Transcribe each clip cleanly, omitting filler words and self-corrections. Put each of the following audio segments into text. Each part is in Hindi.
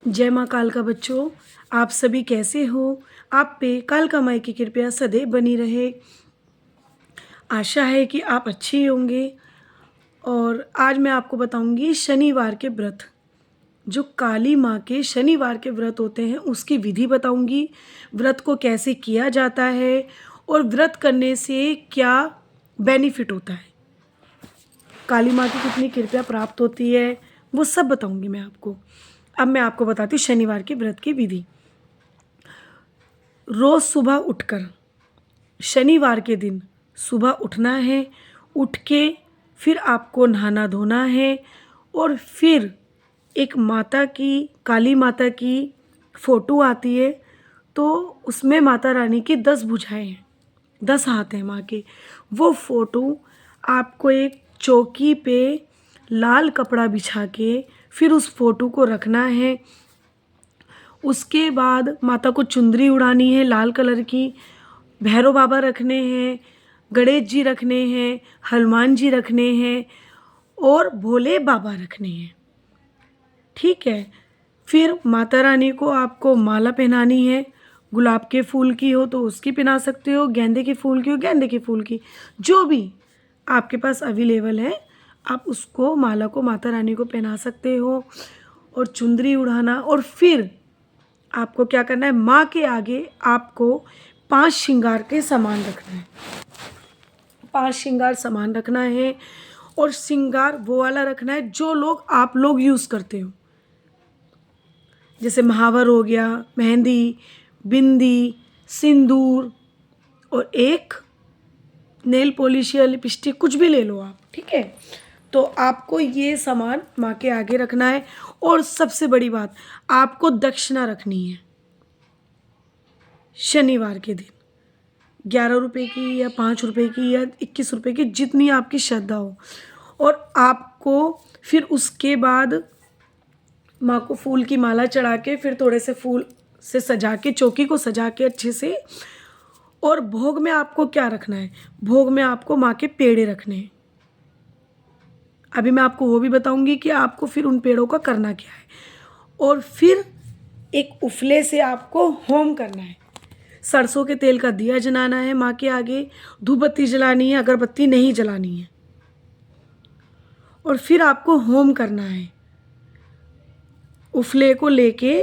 जय माँ कालका बच्चों, आप सभी कैसे हो? आप पे कालका माई की कृपया सदैव बनी रहे। आशा है कि आप अच्छे होंगे। और आज मैं आपको बताऊंगी शनिवार के व्रत। जो काली माँ के शनिवार के व्रत होते हैं उसकी विधि बताऊंगी। व्रत को कैसे किया जाता है और व्रत करने से क्या बेनिफिट होता है, काली माँ की कितनी कृपया प्राप्त होती है, वो सब बताऊंगी मैं आपको। अब मैं आपको बताती हूँ शनिवार के व्रत की विधि। रोज़ सुबह उठकर शनिवार के दिन सुबह उठना है। उठ के फिर आपको नहाना धोना है और फिर एक माता की, काली माता की फ़ोटो आती है, तो उसमें माता रानी की 10 भुजाएं हैं, 10 हाथ हैं माँ के। वो फ़ोटो आपको एक चौकी पे लाल कपड़ा बिछा के फिर उस फ़ोटो को रखना है। उसके बाद माता को चुंदरी उड़ानी है लाल कलर की। भैरव बाबा रखने हैं, गणेश जी रखने हैं, हनुमान जी रखने हैं और भोले बाबा रखने हैं। ठीक है। फिर माता रानी को आपको माला पहनानी है। गुलाब के फूल की हो तो उसकी पहना सकते हो, गेंदे के फूल की हो गेंदे के फूल की, जो भी आपके पास अवेलेबल है आप उसको, माला को माता रानी को पहना सकते हो। और चुंदरी उड़ाना, और फिर आपको क्या करना है, माँ के आगे आपको 5 श्रृंगार के सामान रखना है। 5 श्रृंगार सामान रखना है और श्रृंगार वो वाला रखना है जो आप लोग यूज़ करते हो, जैसे महावर हो गया, मेहंदी, बिंदी, सिंदूर और एक नेल पॉलिश या लिपस्टिक, कुछ भी ले लो आप। ठीक है। तो आपको ये सामान माँ के आगे रखना है। और सबसे बड़ी बात, आपको दक्षिणा रखनी है शनिवार के दिन, 11 रुपये की या 5 रुपये की या 21 रुपये की, जितनी आपकी श्रद्धा हो। और आपको फिर उसके बाद माँ को फूल की माला चढ़ा के फिर थोड़े से फूल से सजा के, चौकी को सजा के अच्छे से। और भोग में आपको क्या रखना है, भोग में आपको माँ के पेड़े रखने हैं। अभी मैं आपको वो भी बताऊंगी कि आपको फिर उन पेड़ों का करना क्या है। और फिर एक उफले से आपको होम करना है। सरसों के तेल का दिया जलाना है माँ के आगे, धूप बत्ती जलानी है, अगरबत्ती नहीं जलानी है। और फिर आपको होम करना है। उफले को लेके,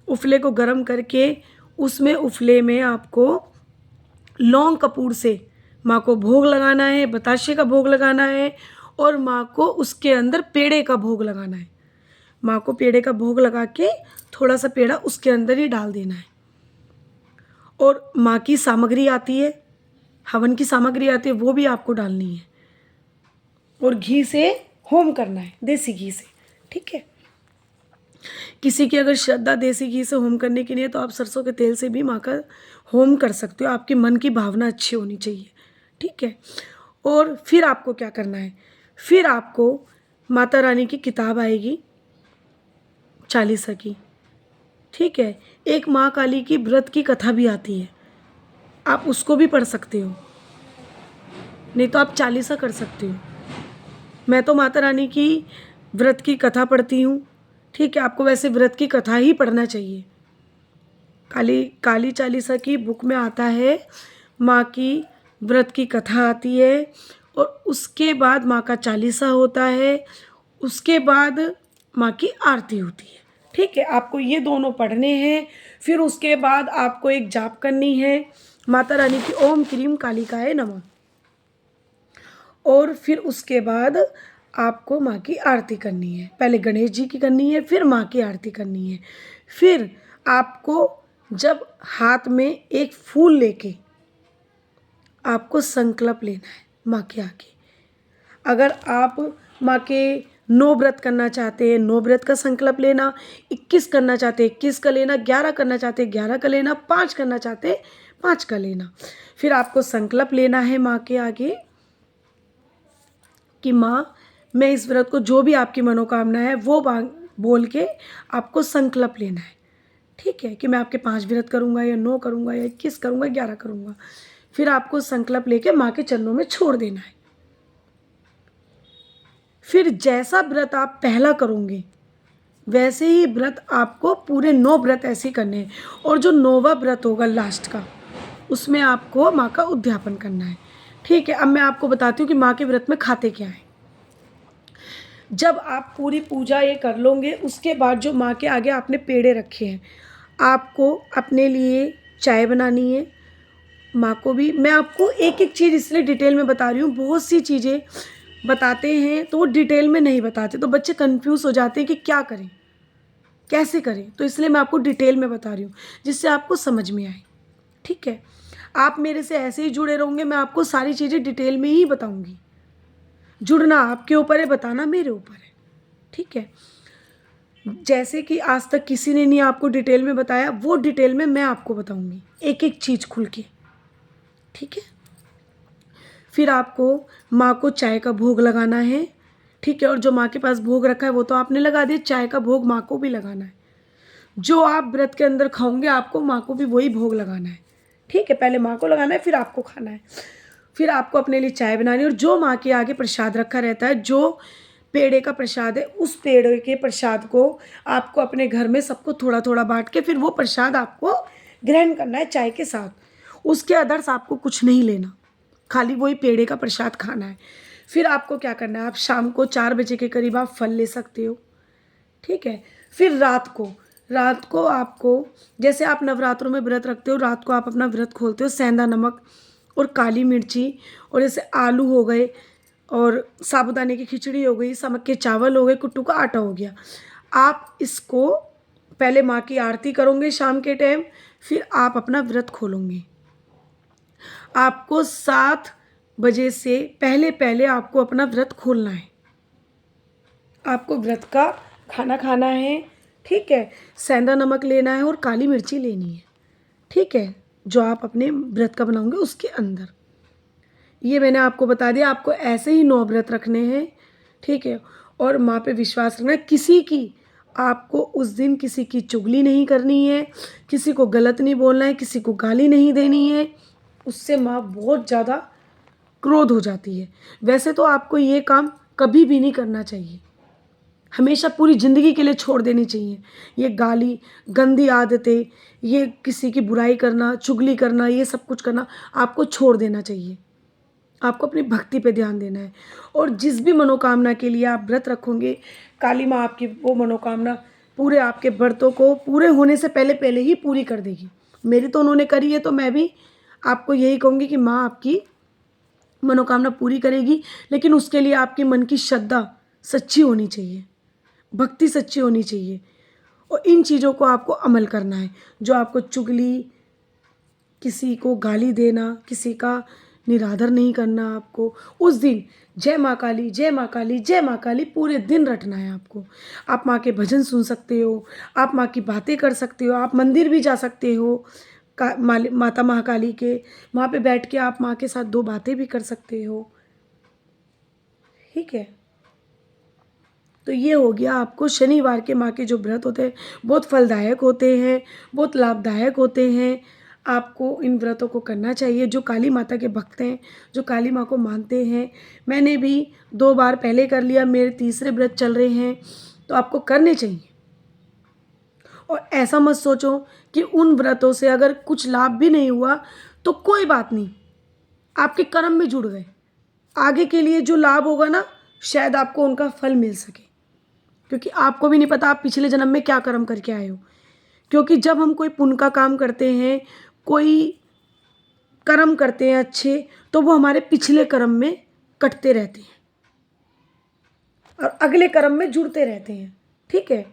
उफले को गर्म करके उसमें, उफले में आपको लौंग कपूर से माँ को भोग लगाना है, बताशे का भोग लगाना है और माँ को उसके अंदर पेड़े का भोग लगाना है। माँ को पेड़े का भोग लगा के थोड़ा सा पेड़ा उसके अंदर ही डाल देना है। और माँ की सामग्री आती है, हवन की सामग्री आती है, वो भी आपको डालनी है। और घी से होम करना है, देसी घी से। ठीक है। किसी की अगर श्रद्धा देसी घी से होम करने की नहीं है तो आप सरसों के तेल से भी माँ का होम कर सकते हो। आपके मन की भावना अच्छी होनी चाहिए। ठीक है। और फिर आपको क्या करना है, फिर आपको माता रानी की किताब आएगी चालीसा की। ठीक है। एक माँ काली की व्रत की कथा भी आती है, आप उसको भी पढ़ सकते हो, नहीं तो आप चालीसा कर सकते हो। मैं तो माता रानी की व्रत की कथा पढ़ती हूँ। ठीक है। आपको वैसे व्रत की कथा ही पढ़ना चाहिए। काली चालीसा की बुक में आता है, माँ की व्रत की कथा आती है और उसके बाद माँ का चालीसा होता है, उसके बाद माँ की आरती होती है। ठीक है। आपको ये दोनों पढ़ने हैं। फिर उसके बाद आपको एक जाप करनी है माता रानी की, ओम क्रीम कालिकाय नमः। और फिर उसके बाद आपको माँ की आरती करनी है। पहले गणेश जी की करनी है, फिर माँ की आरती करनी है। फिर आपको जब हाथ में एक फूल लेके आपको संकल्प लेना है माँ के आगे। अगर आप माँ के 9 व्रत करना चाहते हैं, 9 व्रत का संकल्प लेना, 21 करना चाहते हैं 21 का लेना, 11 करना चाहते हैं 11 का लेना, 5 करना चाहते हैं 5 का लेना। फिर आपको संकल्प लेना है माँ के आगे कि माँ, मैं इस व्रत को, जो भी आपकी मनोकामना है वो बोल के आपको संकल्प लेना है। ठीक है। कि मैं आपके 5 व्रत करूँगा या 9 करूँगा या 21 करूँगा, 11 करूँगा। फिर आपको संकल्प लेके माँ के चरणों में छोड़ देना है। फिर जैसा व्रत आप पहला करोगे वैसे ही व्रत आपको पूरे 9 व्रत ऐसे करने हैं। और जो 9वां व्रत होगा लास्ट का, उसमें आपको माँ का उद्यापन करना है। ठीक है, अब मैं आपको बताती हूँ कि माँ के व्रत में खाते क्या है। जब आप पूरी पूजा ये कर लोगे, उसके बाद जो माँ के आगे आपने पेड़े रखे हैं, आपको अपने लिए चाय बनानी है, माँ को भी। मैं आपको एक एक चीज़ इसलिए डिटेल में बता रही हूँ, बहुत सी चीज़ें बताते हैं तो वो डिटेल में नहीं बताते, तो बच्चे कंफ्यूज हो जाते हैं कि क्या करें, कैसे करें। तो इसलिए मैं आपको डिटेल में बता रही हूँ, जिससे आपको समझ में आए। ठीक है, आप मेरे से ऐसे ही जुड़े रहोगे, मैं आपको सारी चीज़ें डिटेल में ही बताऊँगी। जुड़ना आपके ऊपर है, बताना मेरे ऊपर है। ठीक है, जैसे कि आज तक किसी ने नहीं आपको डिटेल में बताया, वो डिटेल में मैं आपको बताऊँगी, एक एक चीज़ खुल के। ठीक है, फिर आपको माँ को चाय का भोग लगाना है। ठीक है, और जो माँ के पास भोग रखा है वो तो आपने लगा दिया, चाय का भोग माँ को भी लगाना है। जो आप व्रत के अंदर खाओगे, आपको माँ को भी वही भोग लगाना है। ठीक है, पहले माँ को लगाना है, फिर आपको खाना है। फिर आपको अपने लिए चाय बनानी है, और जो माँ के आगे प्रसाद रखा रहता है, जो पेड़े का प्रसाद है, उस पेड़े के प्रसाद को आपको अपने घर में सबको थोड़ा थोड़ा बांट के फिर वो प्रसाद आपको ग्रहण करना है चाय के साथ। उसके अदर्स आपको कुछ नहीं लेना, खाली वही पेड़े का प्रसाद खाना है। फिर आपको क्या करना है, आप शाम को 4 बजे के करीब आप फल ले सकते हो। ठीक है, फिर रात को आपको, जैसे आप नवरात्रों में व्रत रखते हो, रात को आप अपना व्रत खोलते हो, सेंधा नमक और काली मिर्ची, और जैसे आलू हो गए, और साबूदाने की खिचड़ी हो गई, समक के चावल हो गए, कुट्टू का आटा हो गया, आप इसको पहले माँ की आरती करोगे शाम के टाइम, फिर आप अपना व्रत खोलोगे। आपको 7 बजे से पहले पहले आपको अपना व्रत खोलना है। आपको व्रत का खाना खाना है। ठीक है, सेंधा नमक लेना है और काली मिर्ची लेनी है। ठीक है, जो आप अपने व्रत का बनाओगे उसके अंदर। ये मैंने आपको बता दिया, आपको ऐसे ही 9 व्रत रखने हैं। ठीक है, और माँ पे विश्वास रखना है। किसी की, आपको उस दिन किसी की चुगली नहीं करनी है, किसी को गलत नहीं बोलना है, किसी को गाली नहीं देनी है। उससे माँ बहुत ज़्यादा क्रोध हो जाती है। वैसे तो आपको ये काम कभी भी नहीं करना चाहिए, हमेशा पूरी ज़िंदगी के लिए छोड़ देनी चाहिए। ये गाली, गंदी आदतें, ये किसी की बुराई करना, चुगली करना, ये सब कुछ करना आपको छोड़ देना चाहिए। आपको अपनी भक्ति पे ध्यान देना है, और जिस भी मनोकामना के लिए आप व्रत रखोगे, काली माँ आपकी वो मनोकामना पूरे आपके व्रतों को पूरे होने से पहले पहले ही पूरी कर देगी। मेरी तो उन्होंने करी है, तो मैं भी आपको यही कहूँगी कि माँ आपकी मनोकामना पूरी करेगी। लेकिन उसके लिए आपके मन की श्रद्धा सच्ची होनी चाहिए, भक्ति सच्ची होनी चाहिए, और इन चीज़ों को आपको अमल करना है। जो आपको चुगली, किसी को गाली देना, किसी का निरादर नहीं करना, आपको उस दिन जय माँ काली, जय माँ काली, जय माँ काली पूरे दिन रटना है आपको। आप माँ के भजन सुन सकते हो, आप माँ की बातें कर सकते हो, आप मंदिर भी जा सकते हो माता महाकाली के, वहाँ पे बैठ के आप माँ के साथ 2 बातें भी कर सकते हो। ठीक है, तो ये हो गया आपको शनिवार के माँ के जो व्रत होते हैं, बहुत फलदायक होते हैं, बहुत लाभदायक होते हैं। आपको इन व्रतों को करना चाहिए। जो काली माता के भक्त हैं, जो काली माँ को मानते हैं, मैंने भी 2 बार पहले कर लिया, मेरे तीसरे व्रत चल रहे हैं, तो आपको करने चाहिए। और ऐसा मत सोचो कि उन व्रतों से अगर कुछ लाभ भी नहीं हुआ तो कोई बात नहीं, आपके कर्म में जुड़ गए। आगे के लिए जो लाभ होगा ना, शायद आपको उनका फल मिल सके, क्योंकि आपको भी नहीं पता आप पिछले जन्म में क्या कर्म करके आए हो। क्योंकि जब हम कोई पुण्य का काम करते हैं, कोई कर्म करते हैं अच्छे, तो वो हमारे पिछले कर्म में कटते रहते हैं और अगले कर्म में जुड़ते रहते हैं। ठीक है,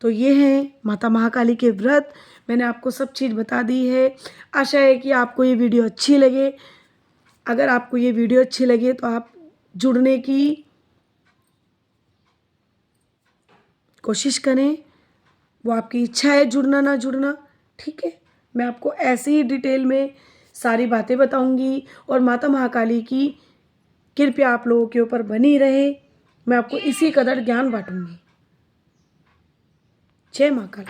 तो ये हैं माता महाकाली के व्रत। मैंने आपको सब चीज़ बता दी है। आशा है कि आपको ये वीडियो अच्छी लगे। अगर आपको ये वीडियो अच्छी लगे तो आप जुड़ने की कोशिश करें, वो आपकी इच्छा है जुड़ना ना जुड़ना। ठीक है, मैं आपको ऐसे ही डिटेल में सारी बातें बताऊंगी, और माता महाकाली की कृपया आप लोगों के ऊपर बनी रहे। मैं आपको इसी कदर ज्ञान बांटूंगी। जय महाकाल।